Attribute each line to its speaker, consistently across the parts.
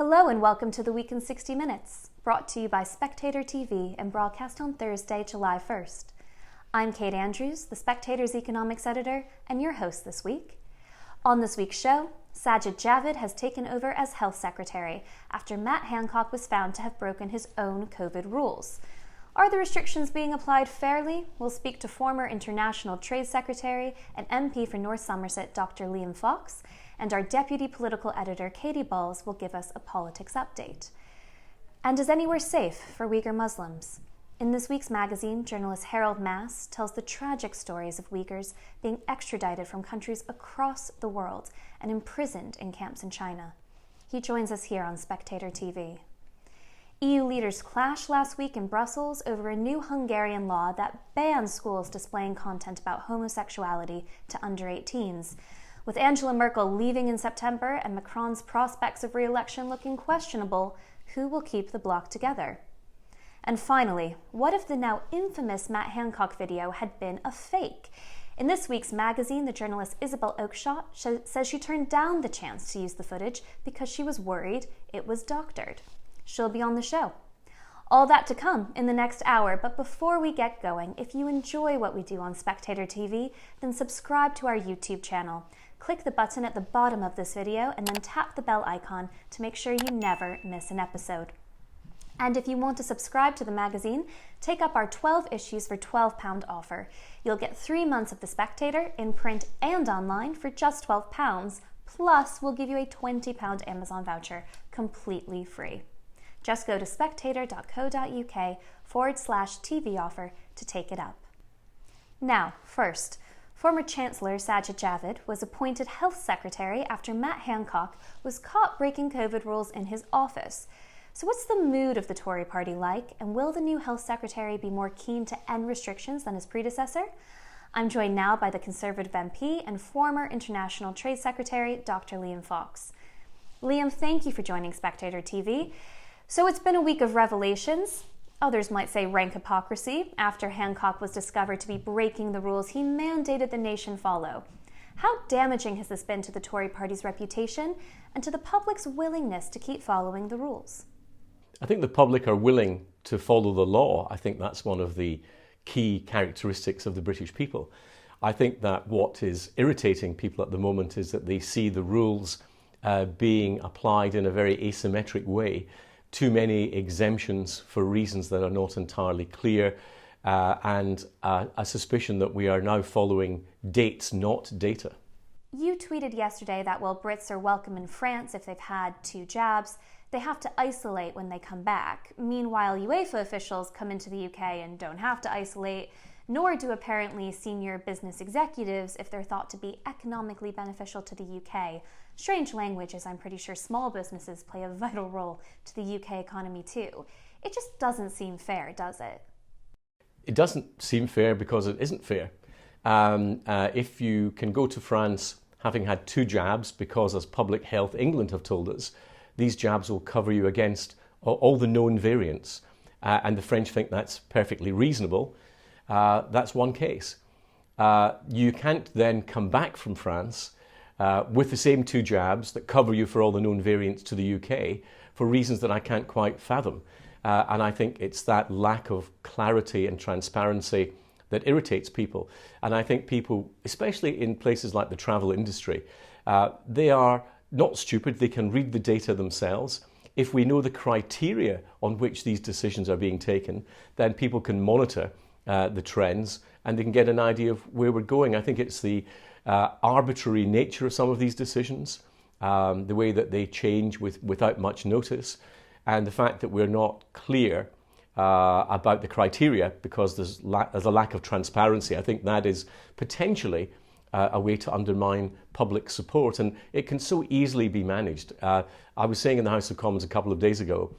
Speaker 1: Hello and welcome to the Week in 60 Minutes, brought to you by SpectatorTV and broadcast on Thursday, July 1st. I'm Kate Andrews, the Spectator's economics editor and your host this week. On this week's show, Sajid Javid has taken over as health secretary after Matt Hancock was found to have broken his own COVID rules. Are the restrictions being applied fairly? We'll speak to former International Trade Secretary and MP for North Somerset, Dr. Liam Fox, and our deputy political editor, Katy Balls, will give us a politics update. And is anywhere safe for Uighur Muslims? In this week's magazine, journalist Harald Maass tells the tragic stories of Uighurs being extradited from countries across the world and imprisoned in camps in China. He joins us here on Spectator TV. EU leaders clashed last week in Brussels over a new Hungarian law that bans schools displaying content about homosexuality to under 18s. With Angela Merkel leaving in September and Macron's prospects of re-election looking questionable, who will keep the bloc together? And finally, what if the now infamous Matt Hancock video had been a fake? In this week's magazine, the journalist Isabel Oakeshott says she turned down the chance to use the footage because she was worried it was doctored. She'll be on the show. All that to come in the next hour, but before we get going, if you enjoy what we do on Spectator TV, then subscribe to our YouTube channel. Click the button at the bottom of this video and then tap the bell icon to make sure you never miss an episode. And if you want to subscribe to the magazine, take up our 12 issues for £12 offer. You'll get 3 months of The Spectator in print and online for just £12, plus we'll give you a £20 Amazon voucher completely free. Just go to spectator.co.uk/TV offer to take it up. Now, first, former Chancellor Sajid Javid was appointed Health Secretary after Matt Hancock was caught breaking COVID rules in his office. So what's the mood of the Tory party like, and will the new Health Secretary be more keen to end restrictions than his predecessor? I'm joined now by the Conservative MP and former International Trade Secretary, Dr. Liam Fox. Liam, thank you for joining Spectator TV. So it's been a week of revelations, others might say rank hypocrisy, after Hancock was discovered to be breaking the rules he mandated the nation follow. How damaging has this been to the Tory party's reputation and to the public's willingness to keep following the rules?
Speaker 2: I think the public are willing to follow the law. I think that's one of the key characteristics of the British people. I think that what is irritating people at the moment is that they see the rules being applied in a very asymmetric way. Too many exemptions for reasons that are not entirely clear, and a suspicion that we are now following dates, not data.
Speaker 1: You tweeted yesterday that while Brits are welcome in France if they've had 2 jabs, they have to isolate when they come back. Meanwhile, UEFA officials come into the UK and don't have to isolate, nor do apparently senior business executives if they're thought to be economically beneficial to the UK. Strange language, as I'm pretty sure small businesses play a vital role to the UK economy too. It just doesn't seem fair, does it?
Speaker 2: It doesn't seem fair because it isn't fair. If you can go to France having had 2 jabs, because as Public Health England have told us, these jabs will cover you against all the known variants, and the French think that's perfectly reasonable, that's one case. You can't then come back from France with the same 2 jabs that cover you for all the known variants to the UK for reasons that I can't quite fathom. And I think it's that lack of clarity and transparency that irritates people. And I think people, especially in places like the travel industry, they are not stupid. They can read the data themselves. If we know the criteria on which these decisions are being taken, then people can monitor the trends and they can get an idea of where we're going. I think it's the arbitrary nature of some of these decisions, the way that they change without much notice, and the fact that we're not clear about the criteria because there's a lack of transparency. I think that is potentially a way to undermine public support, and it can so easily be managed. I was saying in the House of Commons a couple of days ago,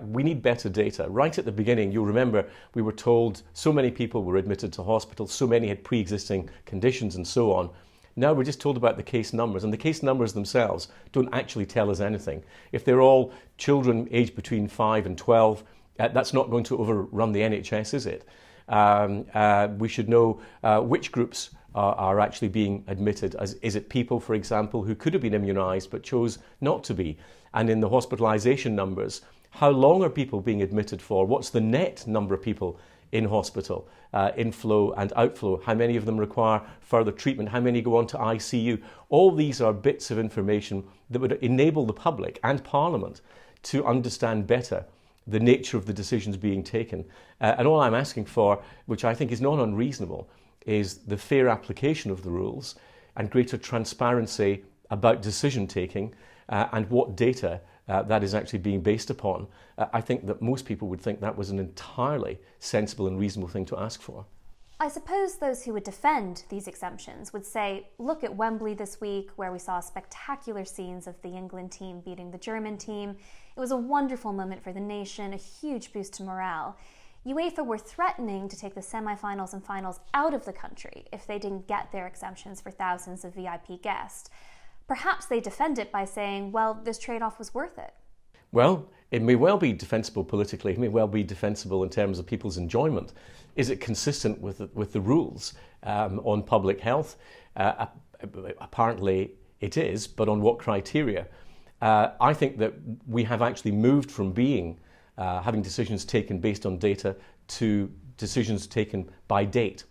Speaker 2: we need better data. Right at the beginning, you'll remember we were told so many people were admitted to hospital, so many had pre-existing conditions and so on. Now we're just told about the case numbers, and the case numbers themselves don't actually tell us anything. If they're all children aged between 5 and 12, that's not going to overrun the NHS, is it? We should know which groups are actually being admitted. Is it people, for example, who could have been immunised but chose not to be? And in the hospitalisation numbers, how long are people being admitted for? What's the net number of people in hospital, inflow and outflow? How many of them require further treatment? How many go on to ICU? All these are bits of information that would enable the public and Parliament to understand better the nature of the decisions being taken. And all I'm asking for, which I think is not unreasonable, is the fair application of the rules and greater transparency about decision taking and what data that is actually being based upon. I think that most people would think that was an entirely sensible and reasonable thing to ask for.
Speaker 1: I suppose those who would defend these exemptions would say, look at Wembley this week, where we saw spectacular scenes of the England team beating the German team. It was a wonderful moment for the nation, a huge boost to morale. UEFA were threatening to take the semi-finals and finals out of the country if they didn't get their exemptions for thousands of VIP guests. Perhaps they defend it by saying, well, this trade-off was worth it.
Speaker 2: Well, it may well be defensible politically, it may well be defensible in terms of people's enjoyment. Is it consistent with the rules on public health? Apparently it is, but on what criteria? I think that we have actually moved from being having decisions taken based on data to decisions taken by date.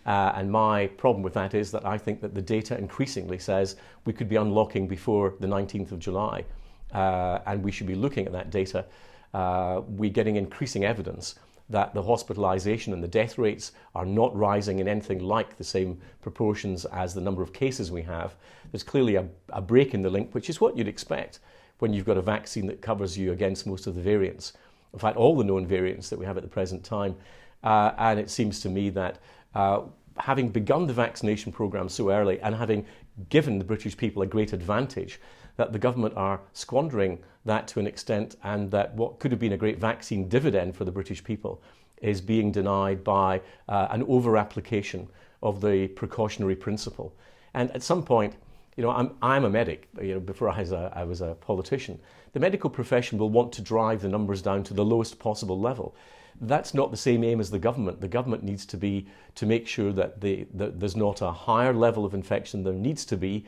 Speaker 2: And my problem with that is that I think that the data increasingly says we could be unlocking before the 19th of July. And we should be looking at that data. We're getting increasing evidence that the hospitalisation and the death rates are not rising in anything like the same proportions as the number of cases we have. There's clearly a break in the link, which is what you'd expect when you've got a vaccine that covers you against most of the variants. In fact, all the known variants that we have at the present time. And it seems to me that having begun the vaccination programme so early and having given the British people a great advantage, that the government are squandering that to an extent, and that what could have been a great vaccine dividend for the British people is being denied by an over-application of the precautionary principle. And at some point, you know, I'm a medic, you know, before I was a politician. The medical profession will want to drive the numbers down to the lowest possible level. That's not the same aim as the government. The government needs to be to make sure that there's not a higher level of infection than there needs to be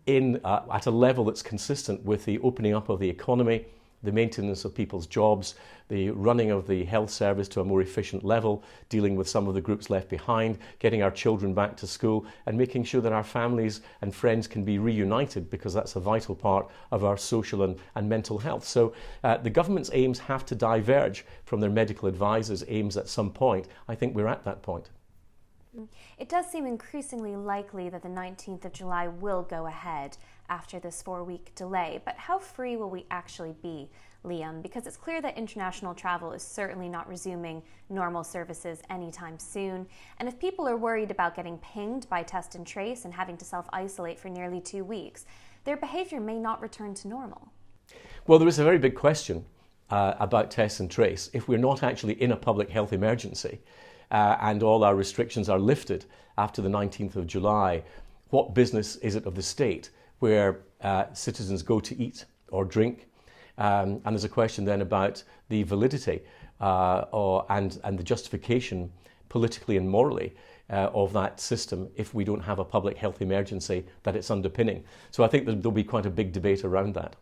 Speaker 2: at a level that's consistent with the opening up of the economy, the maintenance of people's jobs, the running of the health service to a more efficient level, dealing with some of the groups left behind, getting our children back to school, and making sure that our families and friends can be reunited, because that's a vital part of our social and mental health. So the government's aims have to diverge from their medical advisors' aims at some point. I think we're at that point.
Speaker 1: It does seem increasingly likely that the 19th of July will go ahead after this 4-week delay, but how free will we actually be, Liam? Because it's clear that international travel is certainly not resuming normal services anytime soon, and if people are worried about getting pinged by test and trace and having to self-isolate for nearly 2 weeks, their behaviour may not return to normal.
Speaker 2: Well, there is a very big question about test and trace. If we're not actually in a public health emergency, and all our restrictions are lifted after the 19th of July, what business is it of the state where citizens go to eat or drink? And there's a question then about the validity and the justification politically and morally of that system if we don't have a public health emergency that it's underpinning. So I think there'll be quite a big debate around that.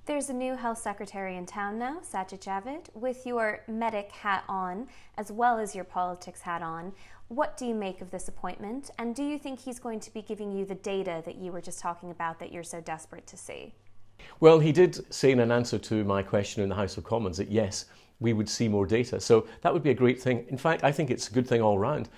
Speaker 1: There's a new health secretary in town now, Sajid Javid. With your medic hat on, as well as your politics hat on, what do you make of this appointment? And do you think he's going to be giving you the data that you were just talking about that you're so desperate to see?
Speaker 2: Well, he did say in an answer to my question in the House of Commons that yes, we would see more data. So that would be a great thing. In fact, I think it's a good thing all round.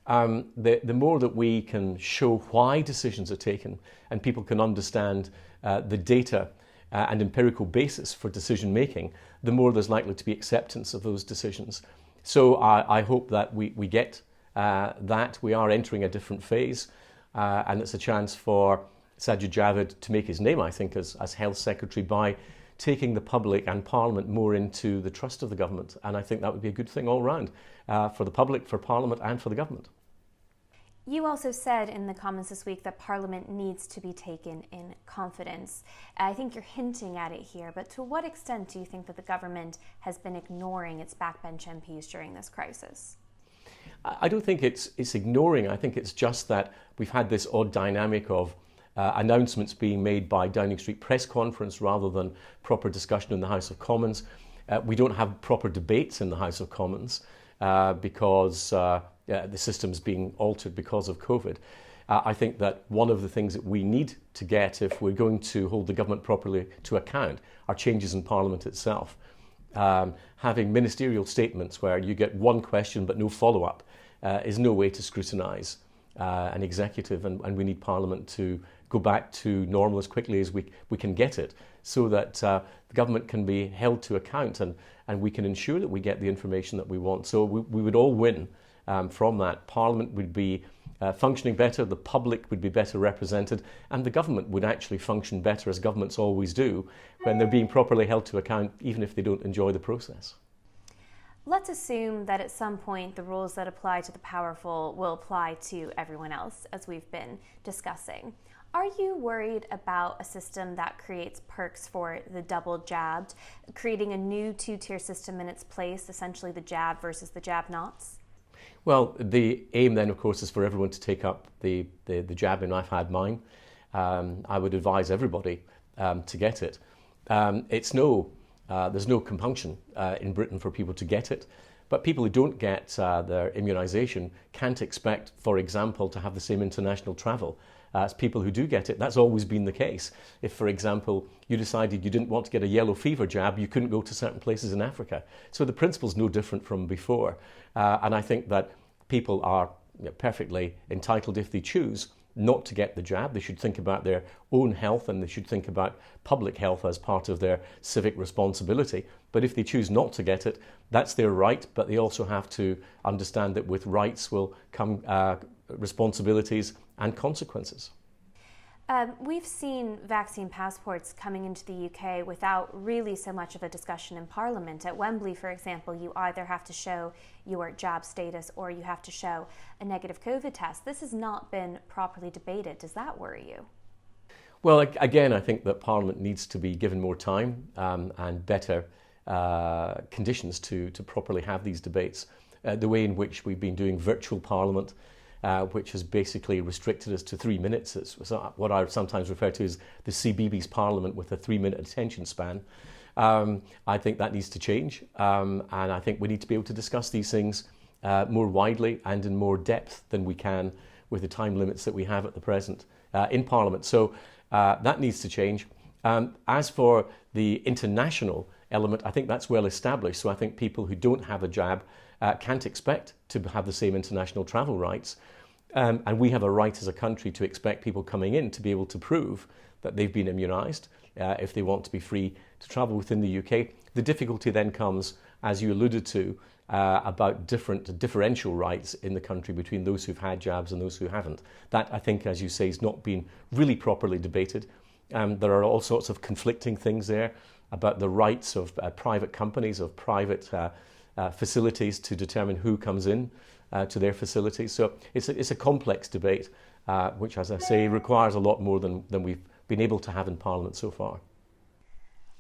Speaker 2: The more that we can show why decisions are taken and people can understand the data and empirical basis for decision making, the more there's likely to be acceptance of those decisions. So I hope that we get that. We are entering a different phase, and it's a chance for Sajid Javid to make his name, I think, as Health Secretary by taking the public and Parliament more into the trust of the government. And I think that would be a good thing all round for the public, for Parliament and for the government.
Speaker 1: You also said in the comments this week that Parliament needs to be taken in confidence. I think you're hinting at it here, but to what extent do you think that the government has been ignoring its backbench MPs during this crisis?
Speaker 2: I don't think it's ignoring. I think it's just that we've had this odd dynamic of announcements being made by Downing Street press conference rather than proper discussion in the House of Commons. We don't have proper debates in the House of Commons because the system's being altered because of COVID. I think that one of the things that we need to get, if we're going to hold the government properly to account, are changes in Parliament itself. Having ministerial statements where you get one question but no follow-up is no way to scrutinise an executive, and we need Parliament to go back to normal as quickly as we can get it, so that the government can be held to account and we can ensure that we get the information that we want. So we would all win from that. Parliament would be functioning better, the public would be better represented, and the government would actually function better, as governments always do, when they're being properly held to account, even if they don't enjoy the process.
Speaker 1: Let's assume that at some point the rules that apply to the powerful will apply to everyone else, as we've been discussing. Are you worried about a system that creates perks for the double jabbed, creating a new two-tier system in its place, essentially the jab versus the jab-nots?
Speaker 2: Well, the aim then, of course, is for everyone to take up the jab, and I've had mine. I would advise everybody to get it. There's no compunction in Britain for people to get it, but people who don't get their immunisation can't expect, for example, to have the same international travel as people who do get it. That's always been the case. If, for example, you decided you didn't want to get a yellow fever jab, you couldn't go to certain places in Africa. So the principle's no different from before. And I think that people are perfectly entitled, if they choose, not to get the jab. They should think about their own health, and they should think about public health as part of their civic responsibility. But if they choose not to get it, that's their right, but they also have to understand that with rights will come responsibilities and consequences.
Speaker 1: We've seen vaccine passports coming into the UK without really so much of a discussion in Parliament. At Wembley, for example, you either have to show your jab status or you have to show a negative COVID test. This has not been properly debated. Does that worry you?
Speaker 2: Well, again, I think that Parliament needs to be given more time and better conditions to properly have these debates. The way in which we've been doing virtual Parliament, which has basically restricted us to 3 minutes. It's what I sometimes refer to as the CBeebies Parliament with a 3-minute attention span. I think that needs to change, and I think we need to be able to discuss these things more widely and in more depth than we can with the time limits that we have at the present in Parliament. So that needs to change. As for the international element, I think that's well established. So I think people who don't have a jab can't expect to have the same international travel rights. And we have a right as a country to expect people coming in to be able to prove that they've been immunised if they want to be free to travel within the UK. The difficulty then comes, as you alluded to, about differential rights in the country between those who've had jabs and those who haven't. That, I think, as you say, has not been really properly debated. There are all sorts of conflicting things there about the rights of private companies, of private facilities to determine who comes in to their facilities. So it's a complex debate, which, as I say, requires a lot more than we've been able to have in Parliament so far.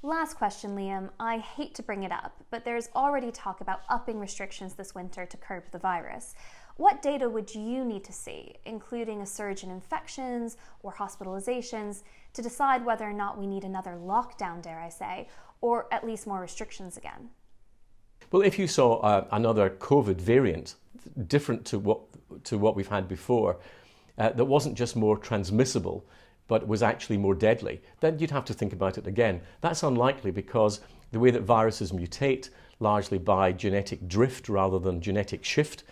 Speaker 1: Last question, Liam. I hate to bring it up, but there's already talk about upping restrictions this winter to curb the virus. What data would you need to see, including a surge in infections or hospitalizations, to decide whether or not we need another lockdown, dare I say, or at least more restrictions again?
Speaker 2: Well, if you saw another COVID variant, different to what we've had before, that wasn't just more transmissible, but was actually more deadly, then you'd have to think about it again. That's unlikely because the way that viruses mutate, largely by genetic drift rather than genetic shift,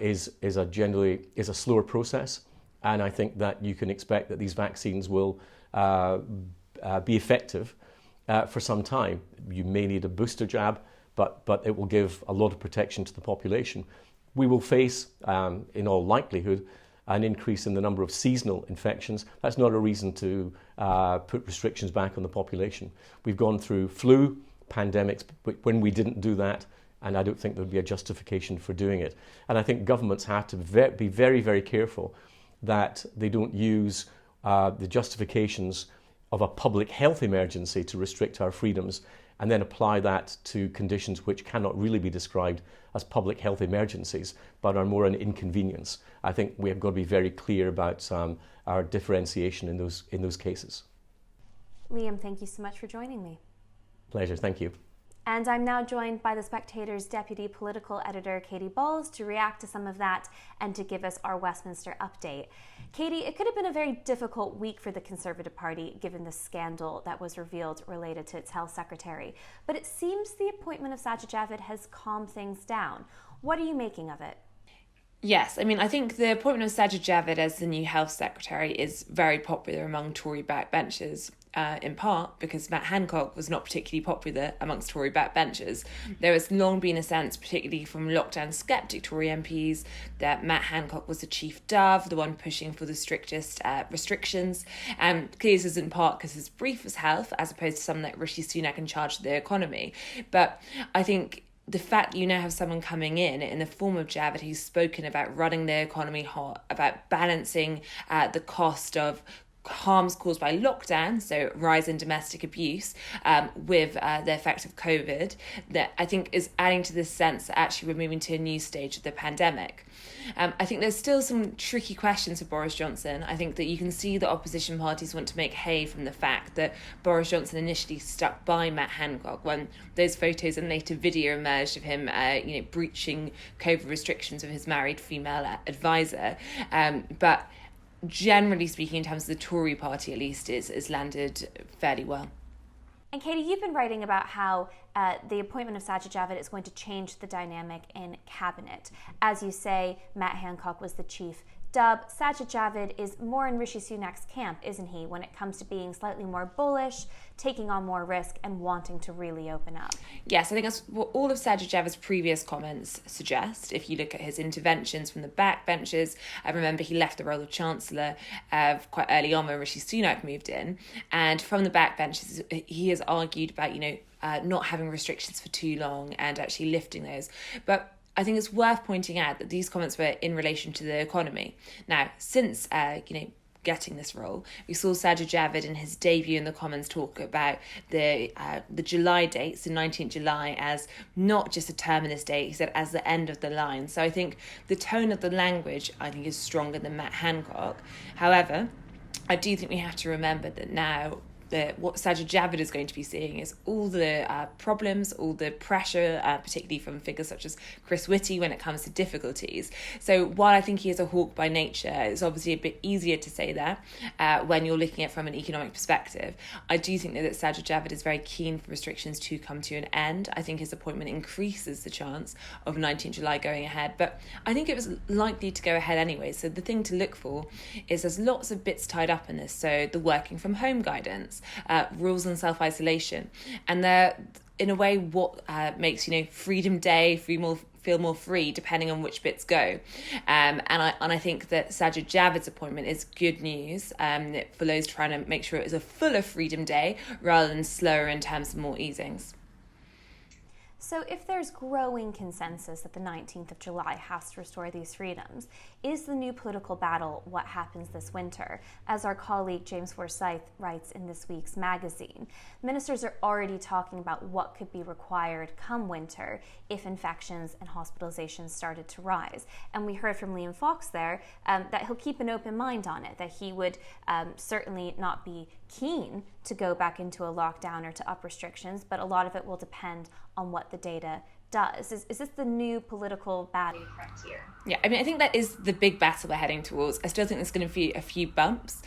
Speaker 2: is a slower process. And I think that you can expect that these vaccines will be effective for some time. You may need a booster jab, but it will give a lot of protection to the population. We will face, in all likelihood, an increase in the number of seasonal infections. That's not a reason to put restrictions back on the population. We've gone through flu pandemics when we didn't do that, and I don't think there would be a justification for doing it. And I think governments have to be very, very careful that they don't use the justifications of a public health emergency to restrict our freedoms and then apply that to conditions which cannot really be described as public health emergencies, but are more an inconvenience. I think we have got to be very clear about our differentiation in those cases.
Speaker 1: Liam, thank you so much for joining me.
Speaker 2: Pleasure, thank you.
Speaker 1: And I'm now joined by the Spectator's deputy political editor, Katy Balls, to react to some of that and to give us our Westminster update. Katy, it could have been a very difficult week for the Conservative Party given the scandal that was revealed related to its health secretary. But it seems the appointment of Sajid Javid has calmed things down. What are you making of it?
Speaker 3: Yes, I mean, I think the appointment of Sajid Javid as the new health secretary is very popular among Tory backbenchers, in part because Matt Hancock was not particularly popular amongst Tory backbenchers. There has long been a sense, particularly from lockdown sceptic Tory MPs, that Matt Hancock was the chief dove, the one pushing for the strictest restrictions. And clearly this is in part because his brief was health, as opposed to someone like Rishi Sunak in charge of the economy. But I think the fact that you now have someone coming in the form of Javid who's spoken about running the economy hot, about balancing the cost of harms caused by lockdown, so rise in domestic abuse, with the effect of COVID, that I think is adding to this sense that actually we're moving to a new stage of the pandemic. I think there's still some tricky questions for Boris Johnson. I think that you can see that opposition parties want to make hay from the fact that Boris Johnson initially stuck by Matt Hancock when those photos and later video emerged of him breaching COVID restrictions with his married female advisor. But generally speaking, in terms of the Tory party at least, is landed fairly well.
Speaker 1: And Katy, you've been writing about how the appointment of Sajid Javid is going to change the dynamic in cabinet. As you say, Matt Hancock was the chief dub. Sajid Javid is more in Rishi Sunak's camp, isn't he, when it comes to being slightly more bullish, taking on more risk and wanting to really open up?
Speaker 3: Yes, I think that's what all of Sajid Javid's previous comments suggest. If you look at his interventions from the backbenchers, I remember he left the role of Chancellor quite early on when Rishi Sunak moved in. And from the backbenchers, he has argued about, not having restrictions for too long and actually lifting those. But I think it's worth pointing out that these comments were in relation to the economy. Now, since, getting this role, we saw Sajid Javid in his debut in the Commons talk about the July date, so 19th July, as not just a terminus date, he said as the end of the line. So I think the tone of the language, is stronger than Matt Hancock. However, I do think we have to remember that now what Sajid Javid is going to be seeing is all the problems, all the pressure, particularly from figures such as Chris Whitty when it comes to difficulties. So while I think he is a hawk by nature, it's obviously a bit easier to say that when you're looking at it from an economic perspective. I do think that Sajid Javid is very keen for restrictions to come to an end. I think his appointment increases the chance of 19th July going ahead, but I think it was likely to go ahead anyway. So the thing to look for is there's lots of bits tied up in this. So the working from home guidance, rules on self-isolation, and they're in a way what makes Freedom Day feel more free depending on which bits go, and I think that Sajid Javid's appointment is good news for those trying to make sure it is a fuller Freedom Day rather than slower in terms of more easings.
Speaker 1: So if there's growing consensus that the 19th of July has to restore these freedoms, is the new political battle what happens this winter? As our colleague James Forsyth writes in this week's magazine, ministers are already talking about what could be required come winter if infections and hospitalizations started to rise. And we heard from Liam Fox there that he'll keep an open mind on it, that he would certainly not be keen to go back into a lockdown or to up restrictions, but a lot of it will depend on what the data does. Is this the new political battle here?
Speaker 3: Yeah, I think that is the big battle we're heading towards. I still think there's going to be a few bumps.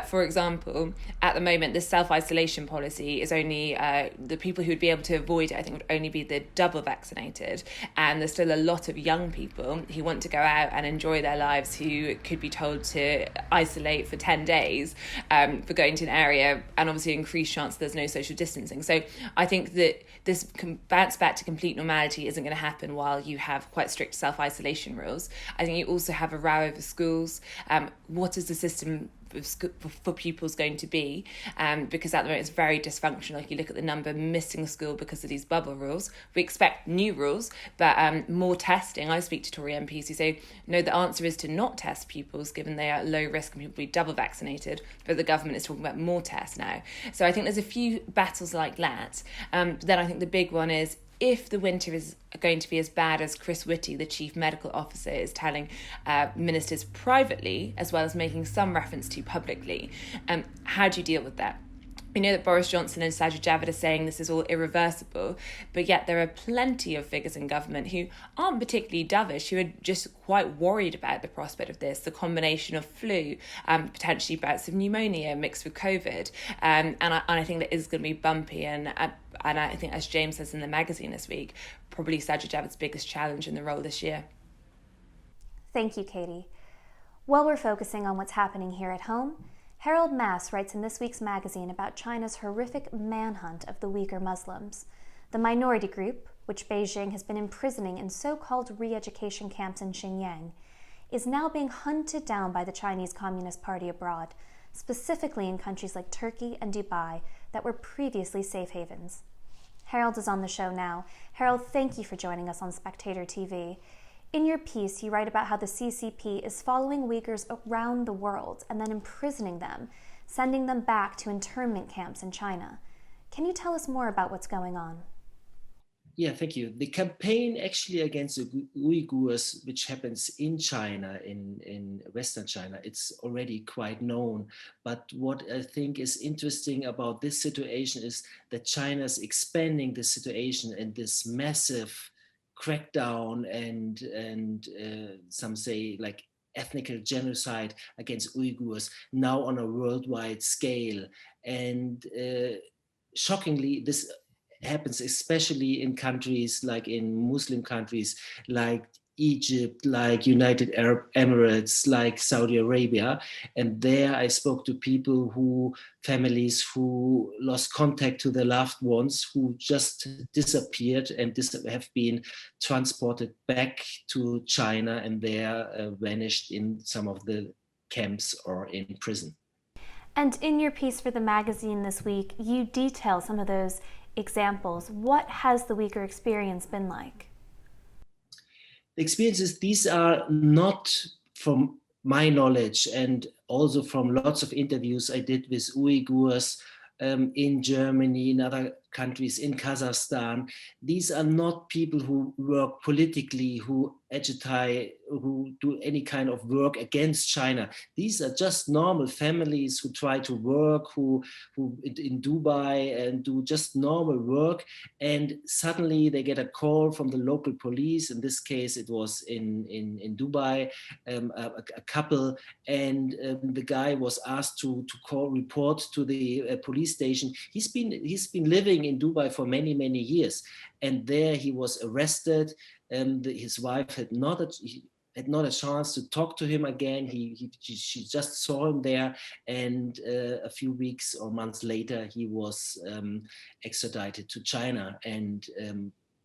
Speaker 3: For example, at the moment, the self-isolation policy is only, the people who would be able to avoid it, I think, would only be the double vaccinated. And there's still a lot of young people who want to go out and enjoy their lives who could be told to isolate for 10 days for going to an area, and obviously increased chance there's no social distancing. So I think that this bounce back to complete normality isn't going to happen while you have quite strict self-isolation rules. I think you also have a row over schools. What is the system for pupils going to be, because at the moment it's very dysfunctional. Like, you look at the number missing school because of these bubble rules. We expect new rules, but more testing. I speak to Tory MPs who say, no, the answer is to not test pupils given they are at low risk and people be double vaccinated, but the government is talking about more tests now. So I think there's a few battles like that. But then I think the big one is, if the winter is going to be as bad as Chris Whitty, the chief medical officer, is telling ministers privately, as well as making some reference to publicly, how do you deal with that? We know that Boris Johnson and Sajid Javid are saying this is all irreversible, but yet there are plenty of figures in government who aren't particularly dovish, who are just quite worried about the prospect of this, the combination of flu, potentially bouts of pneumonia mixed with COVID. And I think that is going to be bumpy. And I think, as James says in the magazine this week, probably Sajid Javid's biggest challenge in the role this year.
Speaker 1: Thank you, Katy. While we're focusing on what's happening here at home, Harald Maass writes in this week's magazine about China's horrific manhunt of the Uighur Muslims. The minority group, which Beijing has been imprisoning in so-called re-education camps in Xinjiang, is now being hunted down by the Chinese Communist Party abroad, specifically in countries like Turkey and Dubai that were previously safe havens. Harald is on the show now. Harald, thank you for joining us on Spectator TV. In your piece, you write about how the CCP is following Uyghurs around the world and then imprisoning them, sending them back to internment camps in China. Can you tell us more about what's going on?
Speaker 4: Yeah, thank you. The campaign actually against the Uighurs, which happens in China, in Western China, it's already quite known. But what I think is interesting about this situation is that China is expanding the situation, and this massive crackdown and some say like ethnic genocide against Uyghurs now on a worldwide scale. And shockingly, this happens especially in countries like in Muslim countries like Egypt, like United Arab Emirates, like Saudi Arabia. And there I spoke to people families who lost contact to their loved ones, who just disappeared and have been transported back to China and there vanished in some of the camps or in prison.
Speaker 1: And in your piece for the magazine this week, you detail some of those examples. What has the Uyghur experience been like?
Speaker 4: Experiences, these are not from my knowledge, and also from lots of interviews I did with Uighurs in Germany, in other countries, in Kazakhstan. These are not people who work politically, who agitate, who do any kind of work against China. These are just normal families who try to work, who in Dubai and do just normal work. And suddenly they get a call from the local police. In this case, it was in Dubai, a couple, and the guy was asked to report to the police station. He's been living in Dubai for many years, and there he was arrested. His wife had not a chance to talk to him again. She just saw him there, and a few weeks or months later he was extradited to China, and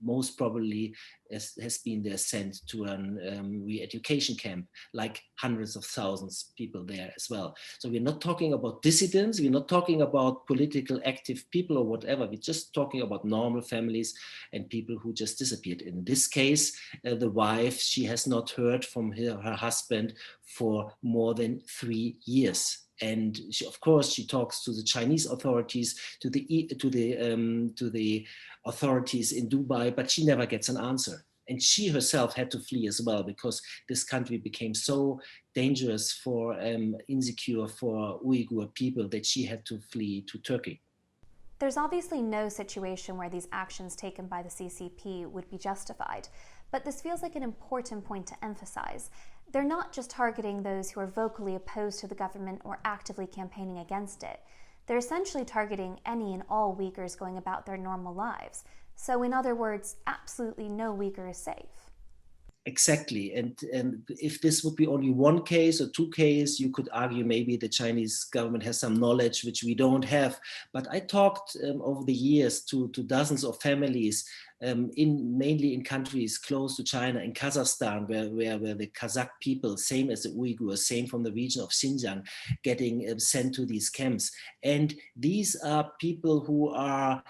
Speaker 4: most probably has been there sent to an re-education camp, like hundreds of thousands of people there as well. So we're not talking about dissidents, we're not talking about political active people or whatever, we're just talking about normal families and people who just disappeared. In this case, the wife, she has not heard from her husband for more than 3 years. And of course, she talks to the Chinese authorities, to the authorities in Dubai, but she never gets an answer. And she herself had to flee as well, because this country became so dangerous for insecure for Uyghur people that she had to flee to Turkey.
Speaker 1: There's obviously no situation where these actions taken by the CCP would be justified, but this feels like an important point to emphasize. They're not just targeting those who are vocally opposed to the government or actively campaigning against it. They're essentially targeting any and all Uyghurs going about their normal lives. So in other words, absolutely no Uyghur is safe.
Speaker 4: Exactly. And if this would be only one case or two cases, you could argue maybe the Chinese government has some knowledge which we don't have. But I talked over the years to dozens of families mainly in countries close to China, in Kazakhstan, where the Kazakh people, same as the Uighurs, same from the region of Xinjiang, getting sent to these camps. And these are people who are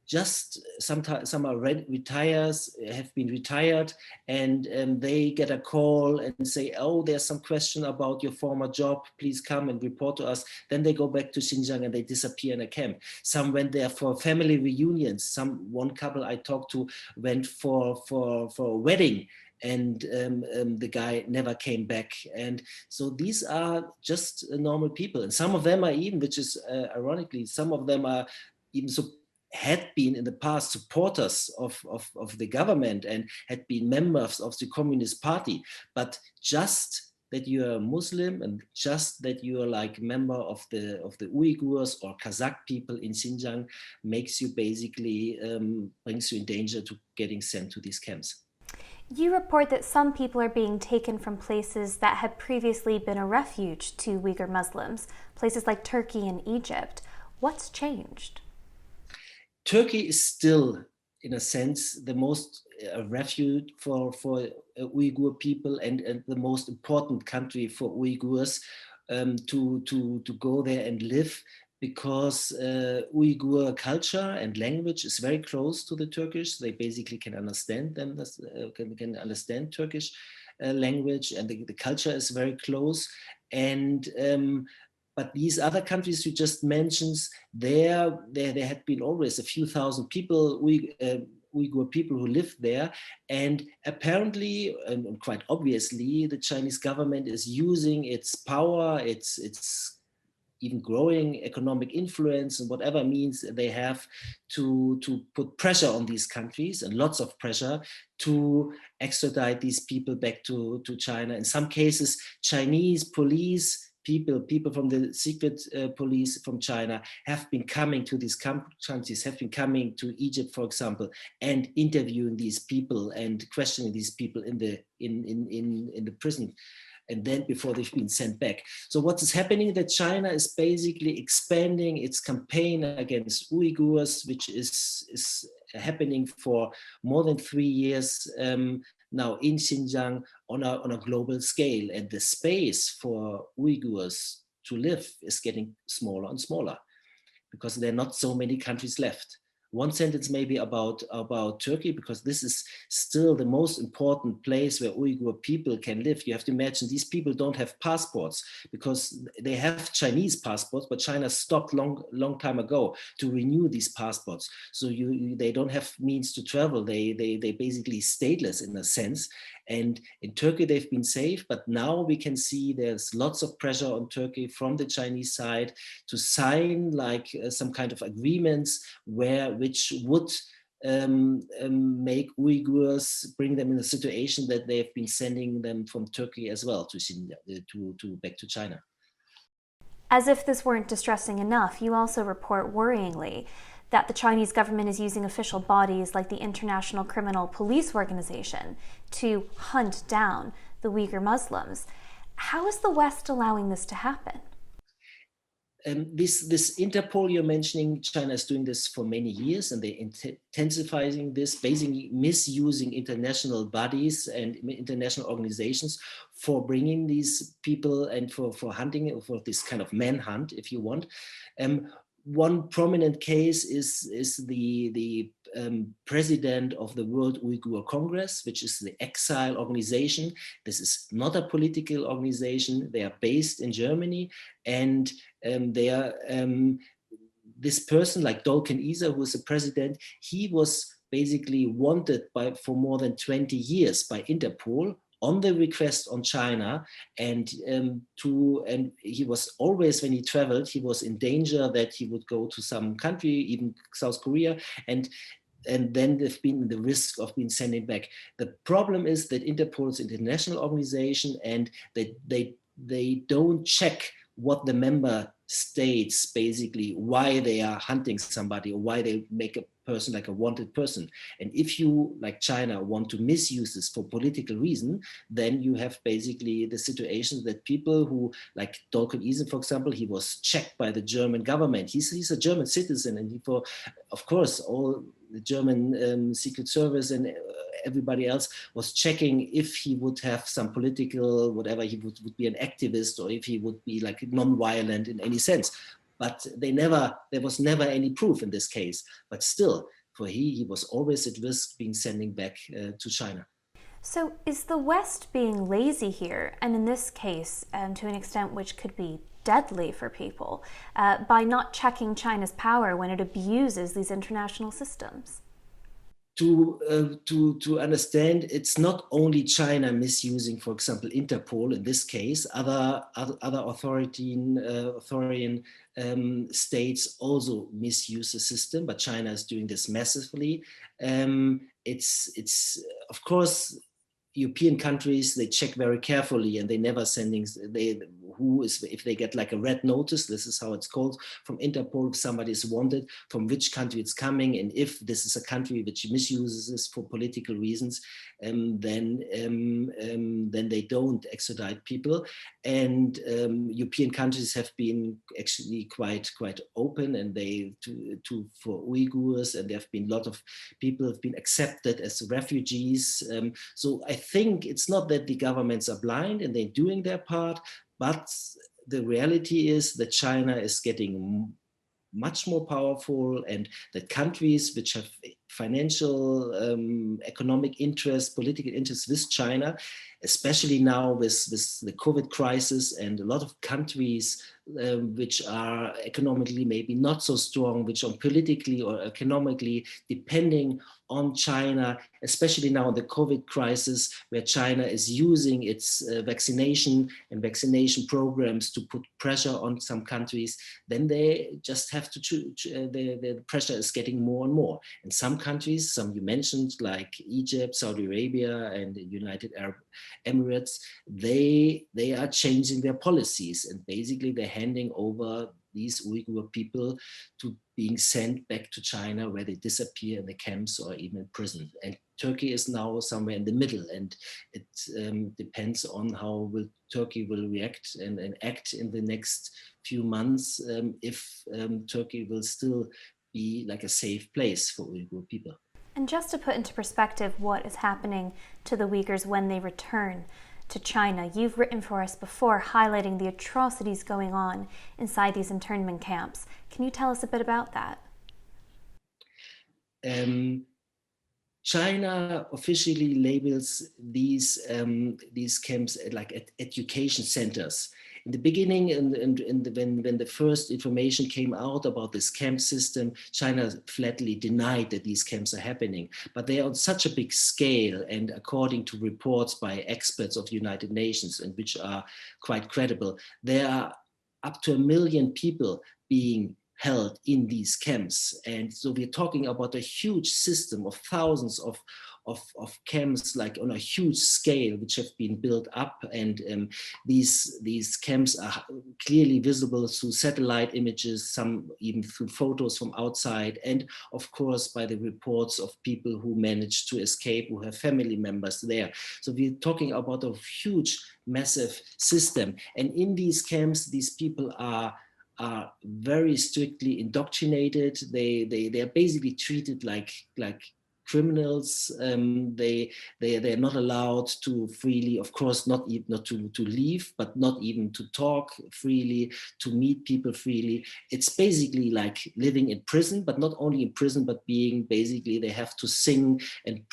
Speaker 4: just sometimes, some are retires, have been retired, and they get a call and say, oh, there's some question about your former job, please come and report to us. Then they go back to Xinjiang and they disappear in a camp. Some went there for family reunions. One couple I talked to went for a wedding, and the guy never came back. And so these are just normal people. And some of them are even, which is ironically, some of them are even had been in the past supporters of the government and had been members of the Communist Party, but just that you are Muslim and just that you are like a member of the Uighurs or Kazakh people in Xinjiang makes you basically, brings you in danger to getting sent to these camps.
Speaker 1: You report that some people are being taken from places that had previously been a refuge to Uyghur Muslims, places like Turkey and Egypt. What's changed?
Speaker 4: Turkey is still, in a sense, the most refuge for Uyghur people and the most important country for Uyghurs to go there and live, because Uyghur culture and language is very close to the Turkish. They basically can understand them, can understand Turkish language, and the culture is very close. And but these other countries you just mentioned, there had been always a few thousand people, Uyghur people who lived there. And apparently, and quite obviously, the Chinese government is using its power, its even growing economic influence and whatever means they have to put pressure on these countries, and lots of pressure, to extradite these people back to China. In some cases, Chinese police, people from the secret police from China have been coming to these countries, have been coming to Egypt, for example, and interviewing these people and questioning these people in the prison, and then before they've been sent back. So what is happening, that China is basically expanding its campaign against Uyghurs, which is happening for more than 3 years now in Xinjiang on a global scale. And the space for Uyghurs to live is getting smaller and smaller, because there are not so many countries left. One sentence maybe about Turkey, because this is still the most important place where Uyghur people can live. You have to imagine these people don't have passports, because they have Chinese passports, but China stopped long time ago to renew these passports. So they don't have means to travel. They basically stateless in a sense. And in Turkey, they've been safe, but now we can see there's lots of pressure on Turkey from the Chinese side to sign like some kind of agreements which would make Uyghurs, bring them in a situation that they've been sending them from Turkey as well to Xinjiang, to back to China.
Speaker 1: As if this weren't distressing enough, you also report worryingly that the Chinese government is using official bodies like the International Criminal Police Organization to hunt down the Uyghur Muslims. How is the West allowing this to happen?
Speaker 4: This Interpol you're mentioning, China is doing this for many years, and they're intensifying this, basically misusing international bodies and international organizations for bringing these people and for hunting, for this kind of manhunt, if you want. One prominent case is the president of the World Uyghur Congress, which is the exile organization. This is not a political organization. They are based in Germany, and they are this person, like Dolken Isa, who is the president, he was basically wanted for more than 20 years by Interpol on the request on China, and he was always, when he traveled, he was in danger that he would go to some country, even South Korea, and then they've been the risk of being sent back. The problem is that Interpol is an international organization, and they don't check what the member states, basically why they are hunting somebody or why they make a person like a wanted person. And if you, like China, want to misuse this for political reason, then you have basically the situation that people who, like Dolken Isa, for example, he was checked by the German government. He's a German citizen, and of course, all the German Secret Service and everybody else was checking if he would have some political, whatever, he would be an activist, or if he would be like non-violent in any sense. But there was never any proof in this case. But still, for he was always at risk being sending back to China.
Speaker 1: So is the West being lazy here, and in this case, to an extent which could be deadly for people, by not checking China's power when it abuses these international systems?
Speaker 4: To understand, it's not only China misusing, for example, Interpol in this case. Other authoritarian states also misuse the system, but China is doing this massively. It's of course, European countries, they check very carefully, and they never sending if they get like a red notice, this is how it's called, from Interpol, if somebody is wanted, from which country it's coming, and if this is a country which misuses this for political reasons, then they don't extradite people. And European countries have been actually quite open, and for Uighurs, and there have been a lot of people have been accepted as refugees. So I think it's not that the governments are blind and they're doing their part, but the reality is that China is getting much more powerful, and that countries which have financial, economic interest, political interest with China, especially now with the COVID crisis, and a lot of countries which are economically maybe not so strong, which are politically or economically depending on China, especially now in the COVID crisis, where China is using its vaccination programs to put pressure on some countries, then they just have to choose. The pressure is getting more and more. And some countries, some you mentioned, like Egypt, Saudi Arabia, and the United Arab Emirates, they are changing their policies, and basically they're handing over these Uyghur people to being sent back to China, where they disappear in the camps or even in prison. And Turkey is now somewhere in the middle, and it depends on how Turkey will react and act in the next few months, if Turkey will still be like a safe place for Uyghur people.
Speaker 1: And just to put into perspective what is happening to the Uyghurs when they return to China, you've written for us before highlighting the atrocities going on inside these internment camps. Can you tell us a bit about that?
Speaker 4: China officially labels these camps like education centers. In the beginning, when the first information came out about this camp system, China flatly denied that these camps are happening. But they are on such a big scale, and according to reports by experts of the United Nations, and which are quite credible, there are up to 1 million people being held in these camps. And so we're talking about a huge system of thousands of camps, like on a huge scale, which have been built up. And these camps are clearly visible through satellite images, some even through photos from outside, and of course by the reports of people who managed to escape, who have family members there. So we're talking about a huge, massive system. And in these camps, these people are very strictly indoctrinated. They are basically treated like criminals. They're not allowed to freely, of course, not to leave, but not even to talk freely, to meet people freely. It's basically like living in prison, but not only in prison, but being basically, they have to sing and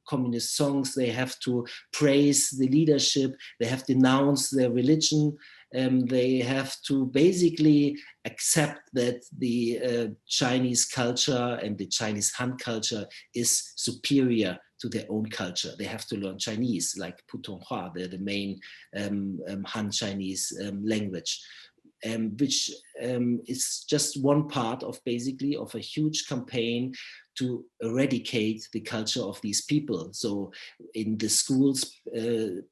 Speaker 4: communist songs, they have to praise the leadership, they have to denounce their religion. They have to basically accept that the Chinese culture and the Chinese Han culture is superior to their own culture. They have to learn Chinese, like Putonghua, the main Han Chinese language. Which is just one part of basically of a huge campaign to eradicate the culture of these people. So in the schools,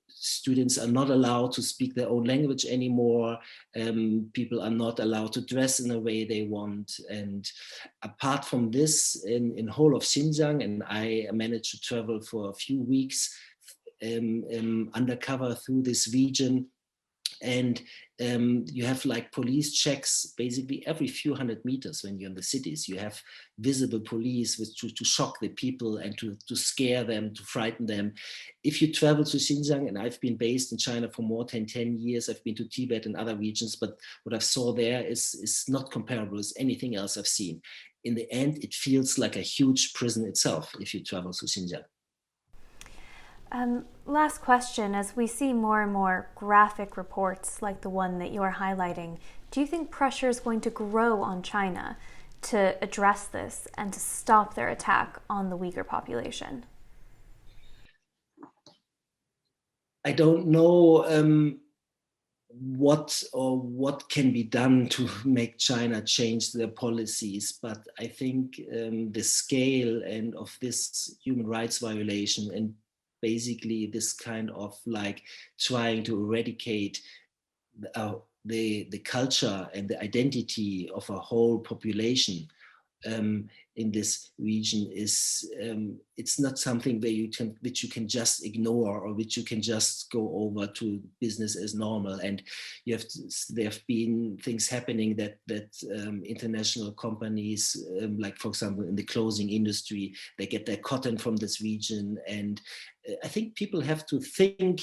Speaker 4: students are not allowed to speak their own language anymore. People are not allowed to dress in a way they want. And apart from this, in whole of Xinjiang, and I managed to travel for a few weeks undercover through this region, And you have like police checks basically every few hundred meters when you're in the cities. You have visible police to shock the people and to scare them, to frighten them. If you travel to Xinjiang, and I've been based in China for more than 10 years, I've been to Tibet and other regions, but what I saw there is not comparable with anything else I've seen. In the end, it feels like a huge prison itself if you travel to Xinjiang.
Speaker 1: Last question, as we see more and more graphic reports like the one that you're highlighting, do you think pressure is going to grow on China to address this and to stop their attack on the Uyghur population?
Speaker 4: I don't know what can be done to make China change their policies, but I think the scale and of this human rights violation and basically this kind of like trying to eradicate the culture and the identity of a whole population in this region is it's not something which you can just ignore or which you can just go over to business as normal. And there have been things happening that international companies, like for example in the clothing industry, they get their cotton from this region. And I think people have to think,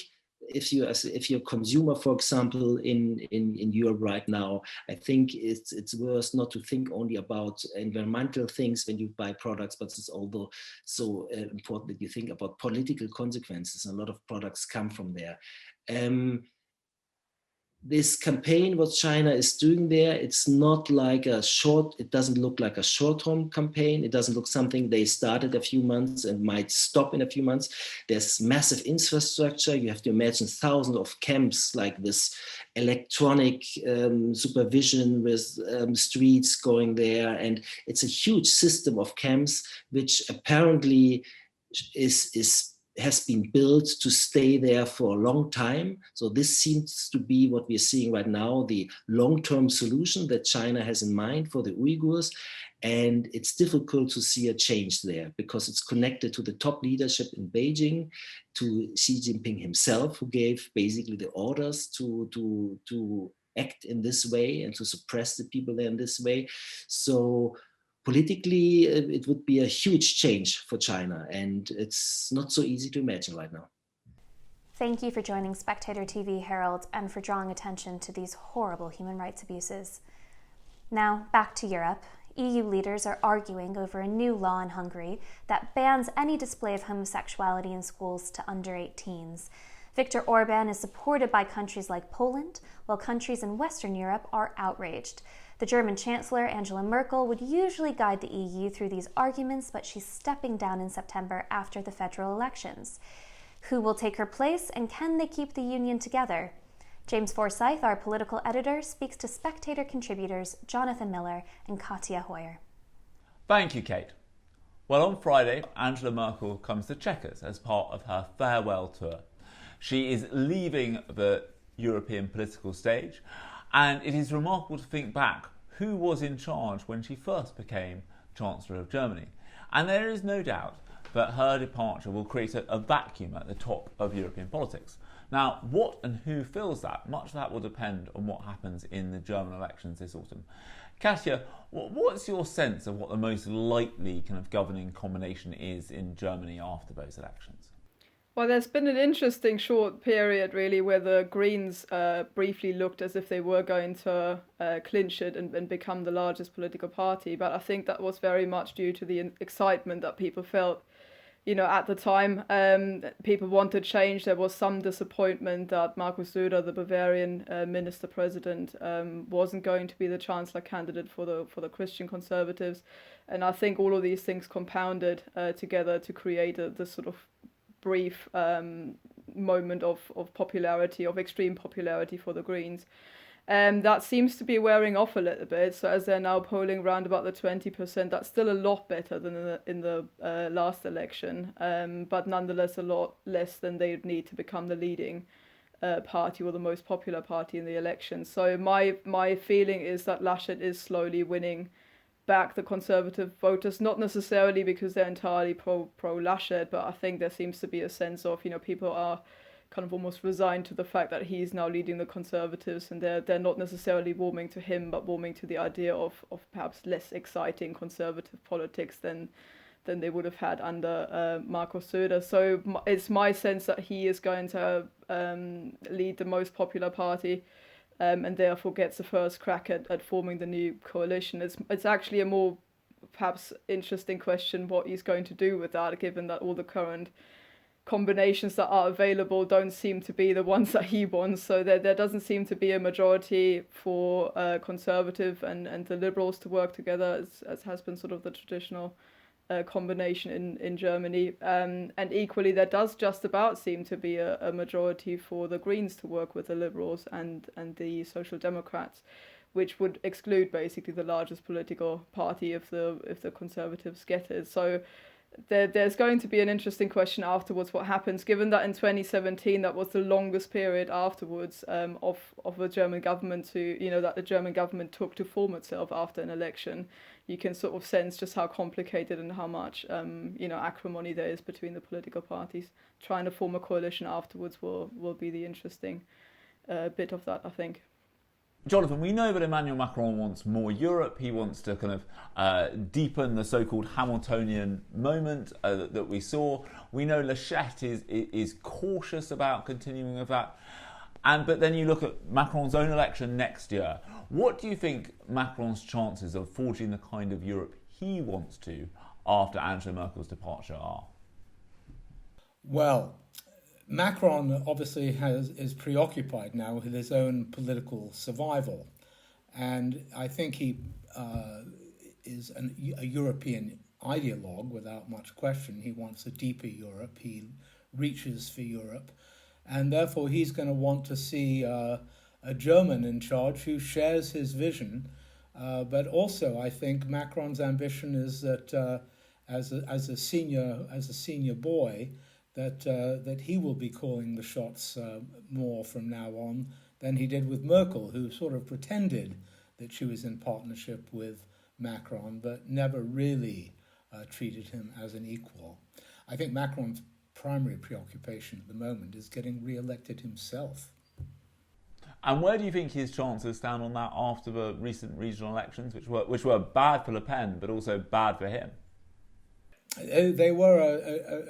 Speaker 4: if you're a consumer, for example, in Europe right now, I think it's worth not to think only about environmental things when you buy products, but it's also so important that you think about political consequences. A lot of products come from there. This campaign, what China is doing there, it's not like it doesn't look like a short-term campaign. It doesn't look something they started a few months and might stop in a few months. There's massive infrastructure. You have to imagine thousands of camps like this electronic supervision with streets going there. And it's a huge system of camps, which apparently has been built to stay there for a long time. So this seems to be what we're seeing right now, the long-term solution that China has in mind for the Uyghurs. And it's difficult to see a change there because it's connected to the top leadership in Beijing, to Xi Jinping himself, who gave basically the orders to act in this way and to suppress the people there in this way. So politically, it would be a huge change for China, and it's not so easy to imagine right now.
Speaker 1: Thank you for joining Spectator TV, Harald, and for drawing attention to these horrible human rights abuses. Now, back to Europe. EU leaders are arguing over a new law in Hungary that bans any display of homosexuality in schools to under 18s. Viktor Orban is supported by countries like Poland, while countries in Western Europe are outraged. The German Chancellor, Angela Merkel, would usually guide the EU through these arguments, but she's stepping down in September after the federal elections. Who will take her place, and can they keep the union together? James Forsyth, our political editor, speaks to Spectator contributors Jonathan Miller and Katja Hoyer.
Speaker 5: Thank you, Kate. Well, on Friday, Angela Merkel comes to Chequers as part of her farewell tour. She is leaving the European political stage, and it is remarkable to think back who was in charge when she first became Chancellor of Germany. And there is no doubt that her departure will create a vacuum at the top of European politics. Now, what and who fills that? Much of that will depend on what happens in the German elections this autumn. Katja, what's your sense of what the most likely kind of governing combination is in Germany after those elections?
Speaker 6: Well, there's been an interesting short period, really, where the Greens briefly looked as if they were going to clinch it and become the largest political party. But I think that was very much due to the excitement that people felt, at the time. People wanted change. There was some disappointment that Markus Söder, the Bavarian minister-president, wasn't going to be the chancellor candidate for the Christian Conservatives. And I think all of these things compounded together to create this sort of brief moment of popularity, of extreme popularity for the Greens. That seems to be wearing off a little bit. So as they're now polling around about the 20%, that's still a lot better than in the last election, but nonetheless a lot less than they would need to become the leading party or the most popular party in the election. So my feeling is that Laschet is slowly winning back the conservative voters, not necessarily because they're entirely pro Laschet, but I think there seems to be a sense of, people are kind of almost resigned to the fact that he's now leading the Conservatives, and they're not necessarily warming to him, but warming to the idea of perhaps less exciting Conservative politics than they would have had under Markus Söder. So it's my sense that he is going to lead the most popular party, and therefore gets the first crack at forming the new coalition. It's actually a more perhaps interesting question what he's going to do with that, given that all the current combinations that are available don't seem to be the ones that he wants. So there doesn't seem to be a majority for Conservative and the Liberals to work together, as has been sort of the traditional combination in Germany. And equally, there does just about seem to be a majority for the Greens to work with the Liberals and the Social Democrats, which would exclude basically the largest political party if the Conservatives get it. So there's going to be an interesting question afterwards what happens, given that in 2017 that was the longest period afterwards of the German government that the German government took to form itself after an election. You can sort of sense just how complicated and how much acrimony there is between the political parties. Trying to form a coalition afterwards will be the interesting bit of that, I think.
Speaker 5: Jonathan, we know that Emmanuel Macron wants more Europe. He wants to kind of deepen the so-called Hamiltonian moment that we saw. We know Oakeshott is cautious about continuing with that. But then you look at Macron's own election next year. What do you think Macron's chances of forging the kind of Europe he wants to after Angela Merkel's departure are?
Speaker 7: Well, Macron obviously is preoccupied now with his own political survival, and I think he is a European ideologue without much question. He wants a deeper Europe. He reaches for Europe, and therefore he's going to want to see a German in charge who shares his vision. But also, I think Macron's ambition is that as a senior boy, that he will be calling the shots more from now on than he did with Merkel, who sort of pretended that she was in partnership with Macron, but never really treated him as an equal. I think Macron's primary preoccupation at the moment is getting re-elected himself.
Speaker 5: And where do you think his chances stand on that after the recent regional elections, which were bad for Le Pen, but also bad for him?
Speaker 7: They were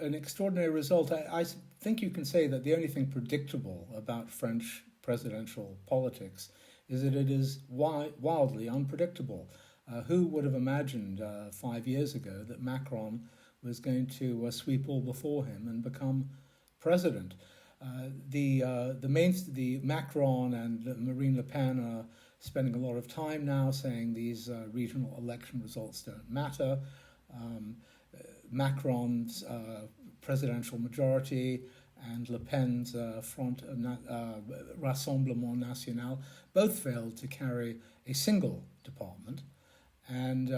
Speaker 7: an extraordinary result. I think you can say that the only thing predictable about French presidential politics is that it is wildly unpredictable. Who would have imagined 5 years ago that Macron was going to sweep all before him and become president? The Macron and Marine Le Pen are spending a lot of time now saying these regional election results don't matter. Macron's presidential majority and Le Pen's Front Rassemblement National both failed to carry a single department, and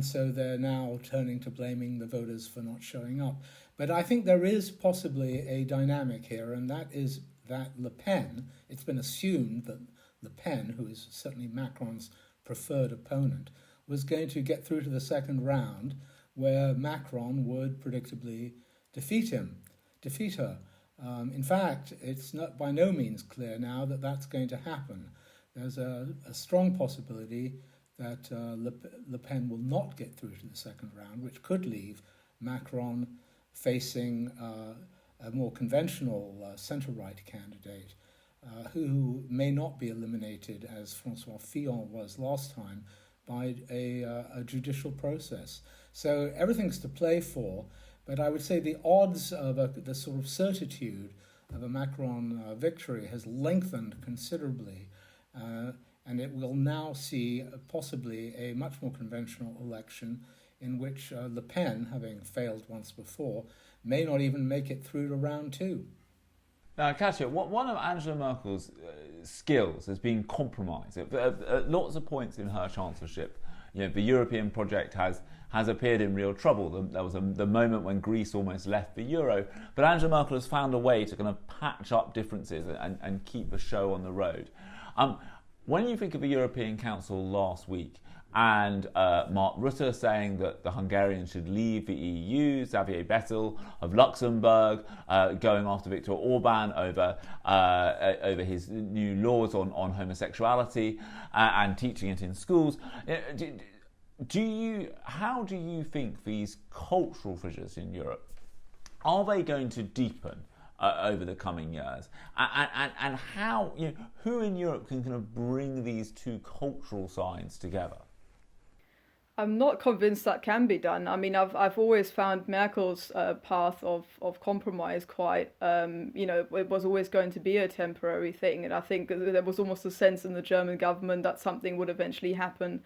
Speaker 7: so they're now turning to blaming the voters for not showing up. But I think there is possibly a dynamic here, and that is that Le Pen, it's been assumed that Le Pen, who is certainly Macron's preferred opponent, was going to get through to the second round, where Macron would predictably defeat her. In fact, it's not by no means clear now that that's going to happen. There's a strong possibility that Le Pen will not get through to the second round, which could leave Macron facing a more conventional centre-right candidate who may not be eliminated, as François Fillon was last time, by a judicial process. So everything's to play for, but I would say the odds of the sort of certitude of a Macron victory has lengthened considerably, and it will now see possibly a much more conventional election in which Le Pen, having failed once before, may not even make it through to round two.
Speaker 5: Now, Katja, one of Angela Merkel's skills has been compromise. At lots of points in her chancellorship, the European project has appeared in real trouble. There was the moment when Greece almost left the euro, but Angela Merkel has found a way to kind of patch up differences and keep the show on the road. When you think of the European Council last week, and Mark Rutte saying that the Hungarians should leave the EU, Xavier Bettel of Luxembourg going after Viktor Orban over his new laws on homosexuality and teaching it in schools. How do you think these cultural fissures in Europe, are they going to deepen over the coming years? And how, who in Europe can kind of bring these two cultural sides together?
Speaker 6: I'm not convinced that can be done. I mean, I've always found Merkel's path of compromise quite, it was always going to be a temporary thing. And I think there was almost a sense in the German government that something would eventually happen,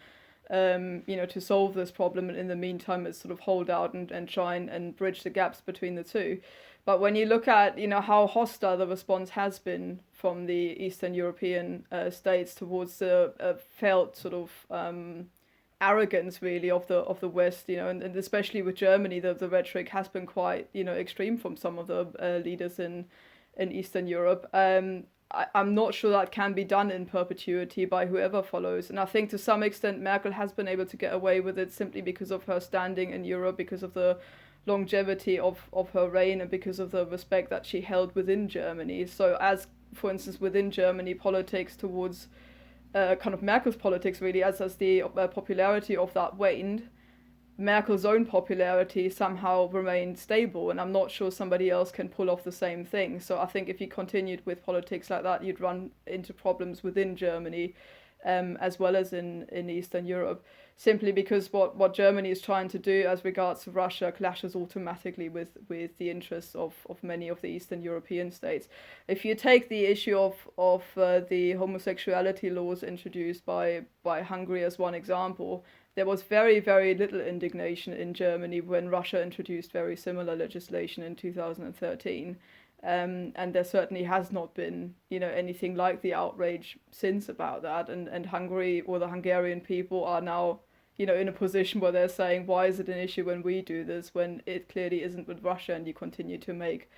Speaker 6: to solve this problem. And in the meantime, it's sort of hold out and try and bridge the gaps between the two. But when you look at, how hostile the response has been from the Eastern European states towards the felt sort of arrogance really of the West, and especially with Germany, the rhetoric has been quite, extreme from some of the leaders in Eastern Europe. I'm not sure that can be done in perpetuity by whoever follows. And I think to some extent Merkel has been able to get away with it simply because of her standing in Europe, because of the longevity of her reign, and because of the respect that she held within Germany. So as, for instance, within Germany, politics towards kind of Merkel's politics really, as the popularity of that waned, Merkel's own popularity somehow remained stable, and I'm not sure somebody else can pull off the same thing. So I think if you continued with politics like that, you'd run into problems within Germany, as well as in Eastern Europe, simply because what Germany is trying to do as regards to Russia clashes automatically with the interests of many of the Eastern European states. If you take the issue of the homosexuality laws introduced by Hungary as one example, there was very, very little indignation in Germany when Russia introduced very similar legislation in 2013. And there certainly has not been, anything like the outrage since about that. And Hungary, or the Hungarian people, are now, in a position where they're saying, why is it an issue when we do this, when it clearly isn't with Russia, and you continue to make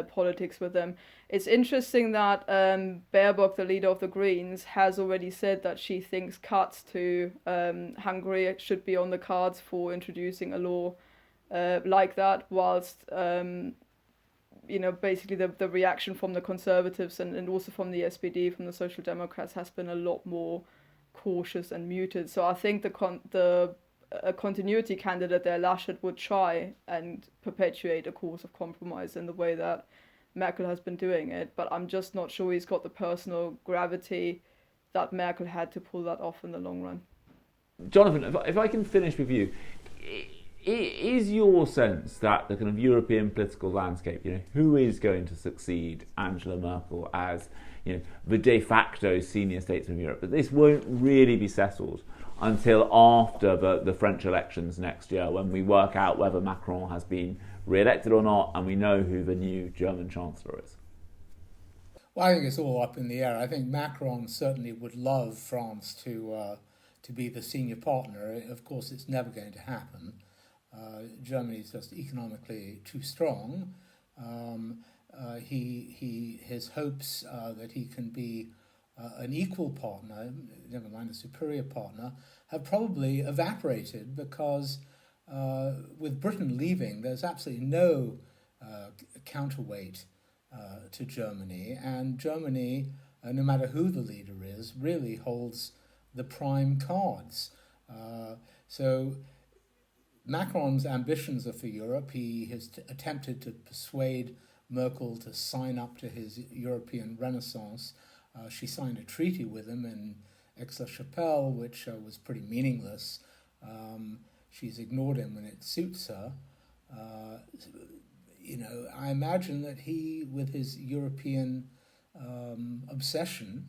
Speaker 6: politics with them. It's interesting that Baerbock, the leader of the Greens, has already said that she thinks cuts to Hungary should be on the cards for introducing a law like that, whilst basically the reaction from the Conservatives and also from the SPD, from the Social Democrats, has been a lot more cautious and muted. So I think a continuity candidate there, Laschet, would try and perpetuate a course of compromise in the way that Merkel has been doing it. But I'm just not sure he's got the personal gravity that Merkel had to pull that off in the long run.
Speaker 5: Jonathan, if I can finish with you, is your sense that the kind of European political landscape, who is going to succeed Angela Merkel as, the de facto senior statesman of Europe, that this won't really be settled until after the French elections next year, when we work out whether Macron has been re-elected or not, and we know who the new German Chancellor is?
Speaker 7: Well, I think it's all up in the air. I think Macron certainly would love France to be the senior partner. Of course, it's never going to happen. Germany is just economically too strong. His hopes that he can be an equal partner, never mind a superior partner, have probably evaporated because with Britain leaving, there's absolutely no counterweight to Germany, and Germany, no matter who the leader is, really holds the prime cards. So Macron's ambitions are for Europe. He has attempted to persuade Merkel to sign up to his European Renaissance. She signed a treaty with him in Aix-la-Chapelle, which was pretty meaningless. She's ignored him when it suits her. I imagine that he, with his European obsession,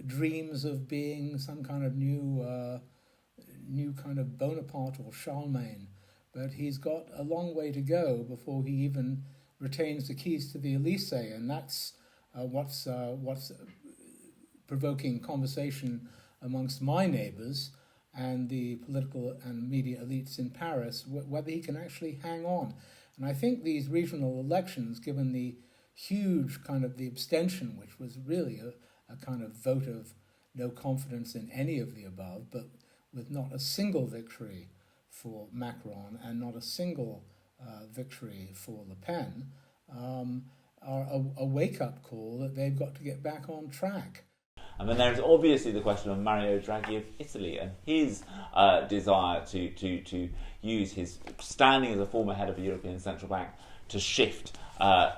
Speaker 7: dreams of being some kind of new kind of Bonaparte or Charlemagne. But he's got a long way to go before he even retains the keys to the Elysee, and that's what's provoking conversation amongst my neighbours and the political and media elites in Paris, whether he can actually hang on. And I think these regional elections, given the huge kind of the abstention, which was really a kind of vote of no confidence in any of the above, but with not a single victory for Macron and not a single victory for Le Pen, are a wake-up call that they've got to get back on track.
Speaker 5: And then there's obviously the question of Mario Draghi of Italy and his desire to use his standing as a former head of the European Central Bank to shift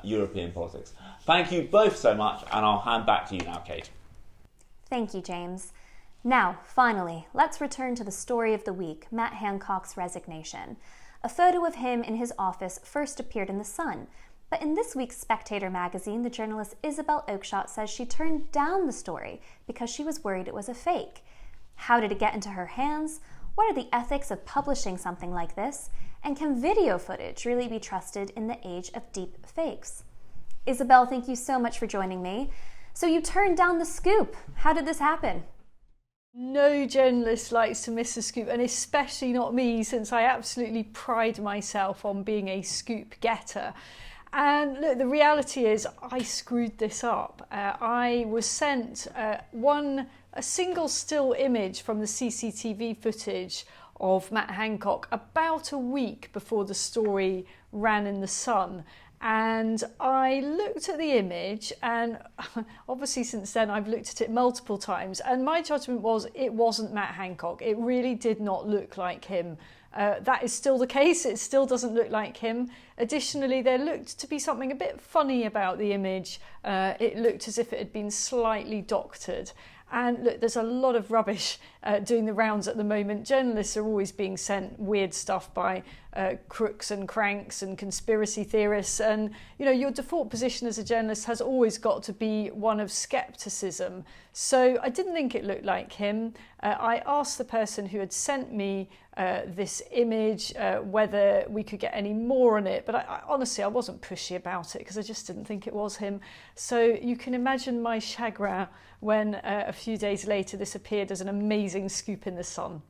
Speaker 5: European politics. Thank you both so much, and I'll hand back to you now, Kate.
Speaker 1: Thank you, James. Now, finally, let's return to the story of the week, Matt Hancock's resignation. A photo of him in his office first appeared in The Sun, but in this week's Spectator magazine, the journalist Isabel Oakeshott says she turned down the story because she was worried it was a fake. How did it get into her hands? What are the ethics of publishing something like this? And can video footage really be trusted in the age of deep fakes? Isabel, thank you so much for joining me. So you turned down the scoop. How did this happen?
Speaker 8: No journalist likes to miss a scoop, and especially not me, since I absolutely pride myself on being a scoop getter. And look, the reality is I screwed this up. I was sent a single still image from the CCTV footage of Matt Hancock about a week before the story ran in The Sun. And I looked at the image, and obviously since then I've looked at it multiple times, and my judgment was it wasn't Matt Hancock. It really did not look like him. That is still the case. It still doesn't look like him. Additionally, there looked to be something a bit funny about the image. It looked as if it had been slightly doctored. And look, there's a lot of rubbish doing the rounds at the moment. Journalists are always being sent weird stuff by crooks and cranks and conspiracy theorists. And, you know, your default position as a journalist has always got to be one of scepticism. So I didn't think it looked like him. I asked the person who had sent me this image whether we could get any more on it. But honestly, I wasn't pushy about it because I just didn't think it was him. So you can imagine my chagrin when a few days later this appeared as an amazing scoop in The Sun.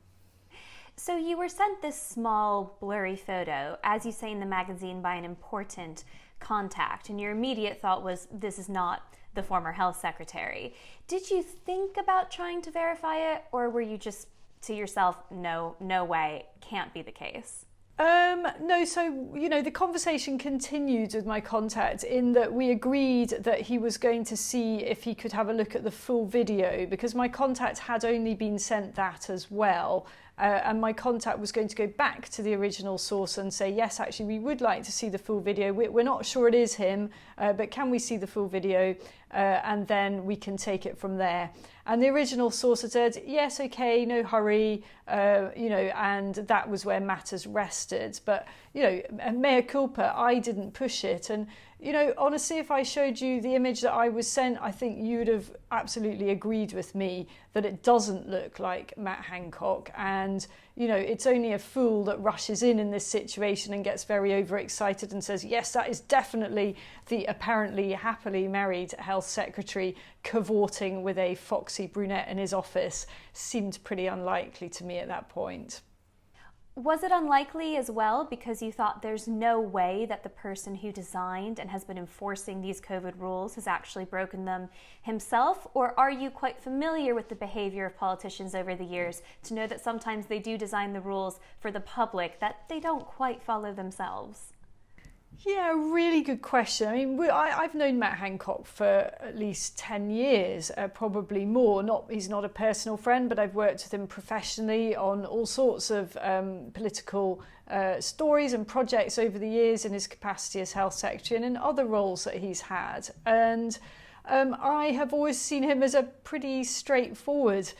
Speaker 1: So you were sent this small, blurry photo, as you say in the magazine, by an important contact, and your immediate thought was, this is not the former health secretary. Did you think about trying to verify it, or were you just to yourself, no way, can't be the case?
Speaker 8: No, so, you know, the conversation continued with my contact in that we agreed that he was going to see if he could have a look at the full video, because my contact had only been sent that as well. And my contact was going to go back to the original source and say, yes, actually, we would like to see the full video. We're not sure it is him, but can we see the full video? And then we can take it from there. And the original source had said, yes, okay, no hurry, you know, and that was where matters rested. But, you know, mea culpa, I didn't push it. And, you know, honestly, if I showed you the image that I was sent, I think you would have absolutely agreed with me that it doesn't look like Matt Hancock. And, you know, it's only a fool that rushes in this situation and gets very overexcited and says, yes, that is definitely the apparently happily married health secretary cavorting with a foxy brunette in his office. Seemed pretty unlikely to me at that point.
Speaker 1: Was it unlikely as well because you thought there's no way that the person who designed and has been enforcing these COVID rules has actually broken them himself? Or are you quite familiar with the behavior of politicians over the years to know that sometimes they do design the rules for the public that they don't quite follow themselves?
Speaker 8: Yeah, really good question. I mean, I've known Matt Hancock for at least 10 years, probably more. He's not a personal friend, but I've worked with him professionally on all sorts of political stories and projects over the years in his capacity as health secretary and in other roles that he's had. And I have always seen him as a pretty straightforward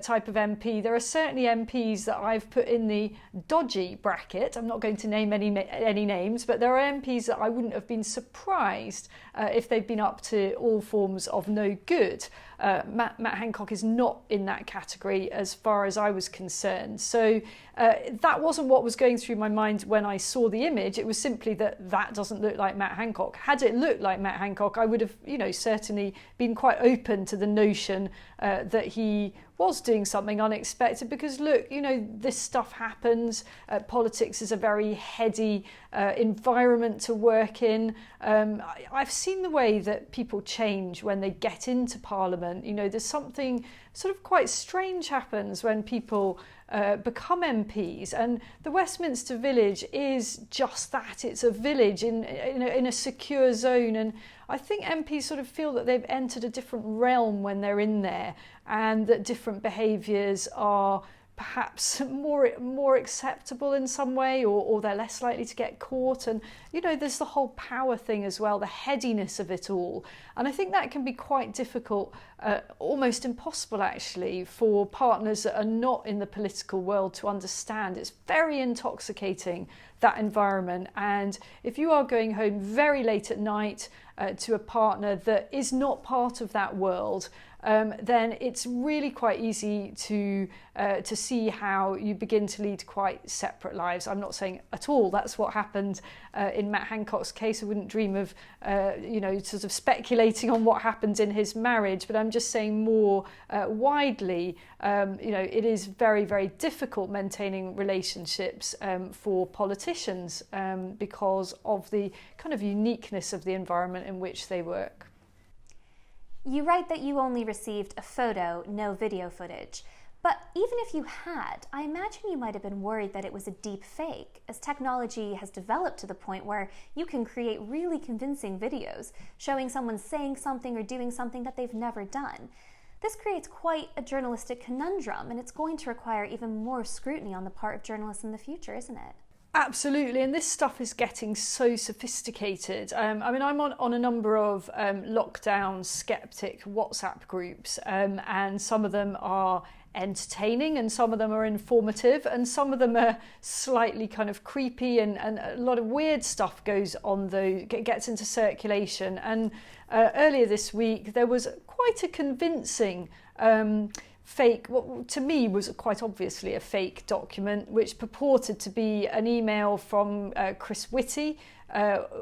Speaker 8: type of MP. There are certainly MPs that I've put in the dodgy bracket. I'm not going to name any names, but there are MPs that I wouldn't have been surprised if they'd been up to all forms of no good. Matt Hancock is not in that category as far as I was concerned. So that wasn't what was going through my mind when I saw the image. It was simply that doesn't look like Matt Hancock. Had it looked like Matt Hancock, I would have, you know, certainly been quite open to the notion that he was doing something unexpected, because look, you know, this stuff happens. Politics is a very heady environment to work in. I've seen the way that people change when they get into Parliament. You know, there's something sort of quite strange happens when people become MPs. And the Westminster Village is just that. It's a village in a secure zone. And I think MPs sort of feel that they've entered a different realm when they're in there, and that different behaviours are perhaps more acceptable in some way, or they're less likely to get caught. And there's the whole power thing as well, the headiness of it all, and I think that can be quite difficult, almost impossible actually, for partners that are not in the political world to understand. It's very intoxicating, that environment, and if you are going home very late at night to a partner that is not part of that world, then it's really quite easy to see how you begin to lead quite separate lives. I'm not saying at all that's what happened in Matt Hancock's case. I wouldn't dream of sort of speculating on what happened in his marriage, but I'm just saying more widely, it is very, very difficult maintaining relationships for politicians because of the kind of uniqueness of the environment in which they work.
Speaker 1: You write that you only received a photo, no video footage. But even if you had, I imagine you might have been worried that it was a deep fake, as technology has developed to the point where you can create really convincing videos showing someone saying something or doing something that they've never done. This creates quite a journalistic conundrum, and it's going to require even more scrutiny on the part of journalists in the future, isn't it?
Speaker 8: Absolutely, and this stuff is getting so sophisticated. I'm on a number of lockdown skeptic WhatsApp groups, and some of them are entertaining and some of them are informative and some of them are slightly kind of creepy, and a lot of weird stuff goes on gets into circulation. And earlier this week there was quite a convincing fake, what to me was quite obviously a fake document, which purported to be an email from Chris Whitty,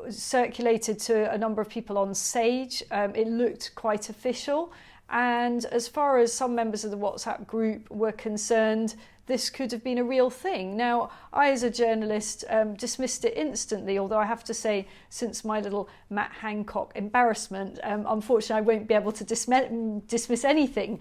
Speaker 8: circulated to a number of people on Sage. It looked quite official, and as far as some members of the WhatsApp group were concerned, this could have been a real thing. Now, I as a journalist dismissed it instantly, although I have to say, since my little Matt Hancock embarrassment, unfortunately I won't be able to dismiss anything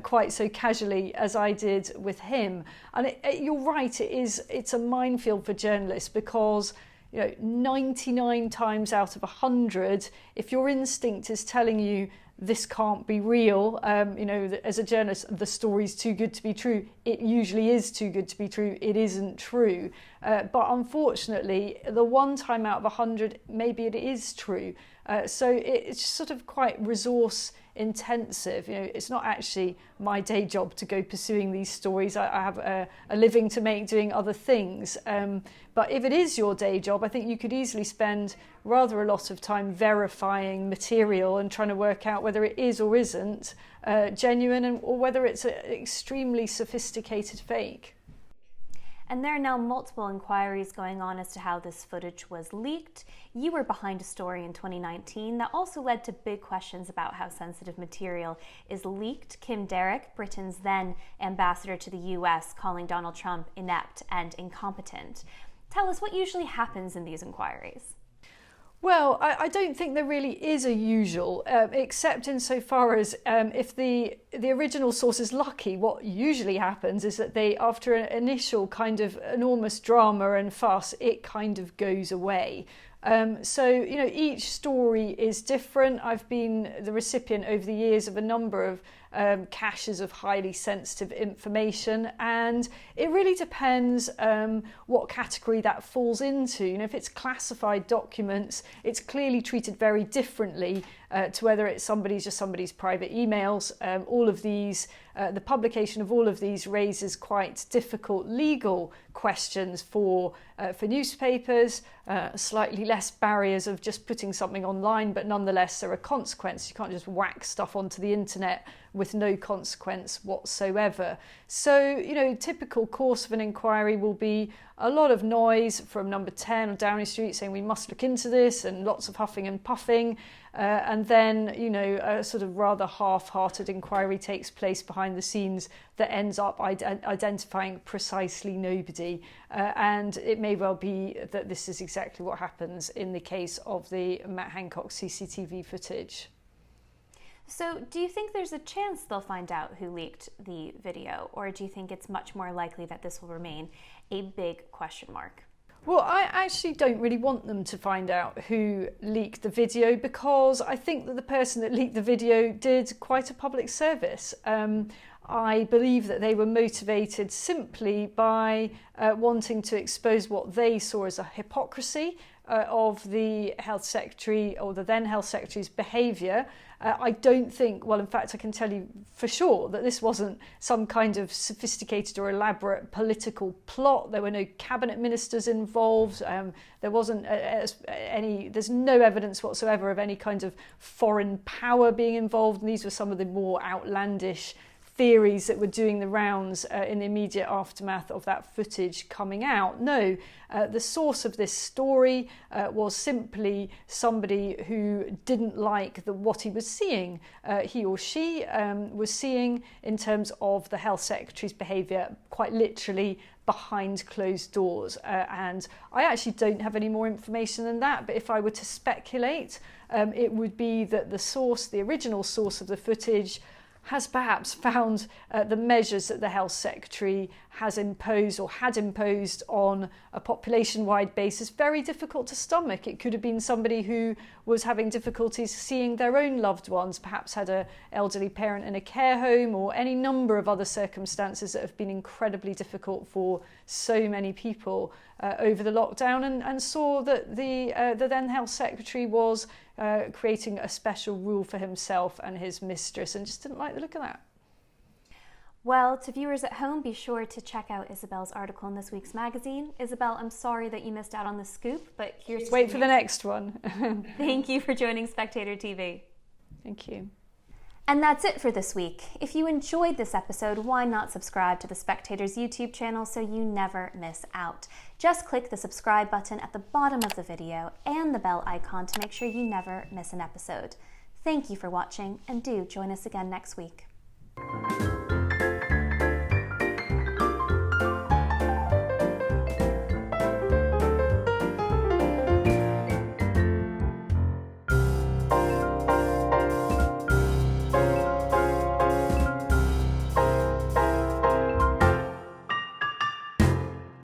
Speaker 8: quite so casually as I did with him. And you're right, it's a minefield for journalists, because 99 times out of 100, if your instinct is telling you this can't be real, as a journalist, the story's too good to be true, it usually is too good to be true, it isn't true. But unfortunately, the one time out of 100, maybe it is true. So it's sort of quite resource intensive. It's not actually my day job to go pursuing these stories. I have a living to make doing other things. But if it is your day job, I think you could easily spend rather a lot of time verifying material and trying to work out whether it is or isn't genuine, or whether it's an extremely sophisticated fake.
Speaker 1: And there are now multiple inquiries going on as to how this footage was leaked. You were behind a story in 2019 that also led to big questions about how sensitive material is leaked. Kim Derrick, Britain's then ambassador to the US, calling Donald Trump inept and incompetent. Tell us what usually happens in these inquiries.
Speaker 8: Well, I don't think there really is a usual, except insofar as if the original source is lucky, what usually happens is that after an initial kind of enormous drama and fuss, it kind of goes away. So, each story is different. I've been the recipient over the years of a number of caches of highly sensitive information, and it really depends what category that falls into. If it's classified documents, it's clearly treated very differently to whether it's somebody's private emails. All of these, the publication of all of these raises quite difficult legal questions for newspapers, slightly less barriers of just putting something online, but nonetheless there are consequences. You can't just whack stuff onto the internet with no consequence whatsoever. So, typical course of an inquiry will be a lot of noise from number 10 on Downing Street saying we must look into this, and lots of huffing and puffing. And then, a sort of rather half-hearted inquiry takes place behind the scenes that ends up identifying precisely nobody. And it may well be that this is exactly what happens in the case of the Matt Hancock CCTV footage.
Speaker 1: So do you think there's a chance they'll find out who leaked the video, or do you think it's much more likely that this will remain a big question mark?
Speaker 8: Well, I actually don't really want them to find out who leaked the video, because I think that the person that leaked the video did quite a public service. I believe that they were motivated simply by wanting to expose what they saw as a hypocrisy of the Health Secretary, or the then Health Secretary's behaviour. I don't think, well, in fact, I can tell you for sure that this wasn't some kind of sophisticated or elaborate political plot. There were no cabinet ministers involved. There wasn't there's no evidence whatsoever of any kind of foreign power being involved. And these were some of the more outlandish theories that were doing the rounds in the immediate aftermath of that footage coming out. No, the source of this story was simply somebody who didn't like what he was seeing, he or she was seeing in terms of the Health Secretary's behaviour, quite literally behind closed doors. And I actually don't have any more information than that, but if I were to speculate, it would be that the original source of the footage has perhaps found the measures that the Health Secretary has imposed or had imposed on a population-wide basis very difficult to stomach. It could have been somebody who was having difficulties seeing their own loved ones, perhaps had an elderly parent in a care home, or any number of other circumstances that have been incredibly difficult for so many people over the lockdown, and saw that the then Health Secretary was creating a special rule for himself and his mistress, and just didn't like the look of that.
Speaker 1: Well, to viewers at home, be sure to check out Isabel's article in this week's magazine. Isabel, I'm sorry that you missed out on the scoop, but here's...
Speaker 8: Wait for the next one.
Speaker 1: Thank you for joining Spectator TV.
Speaker 8: Thank you.
Speaker 1: And that's it for this week. If you enjoyed this episode, why not subscribe to the Spectator's YouTube channel so you never miss out? Just click the subscribe button at the bottom of the video and the bell icon to make sure you never miss an episode. Thank you for watching, and do join us again next week.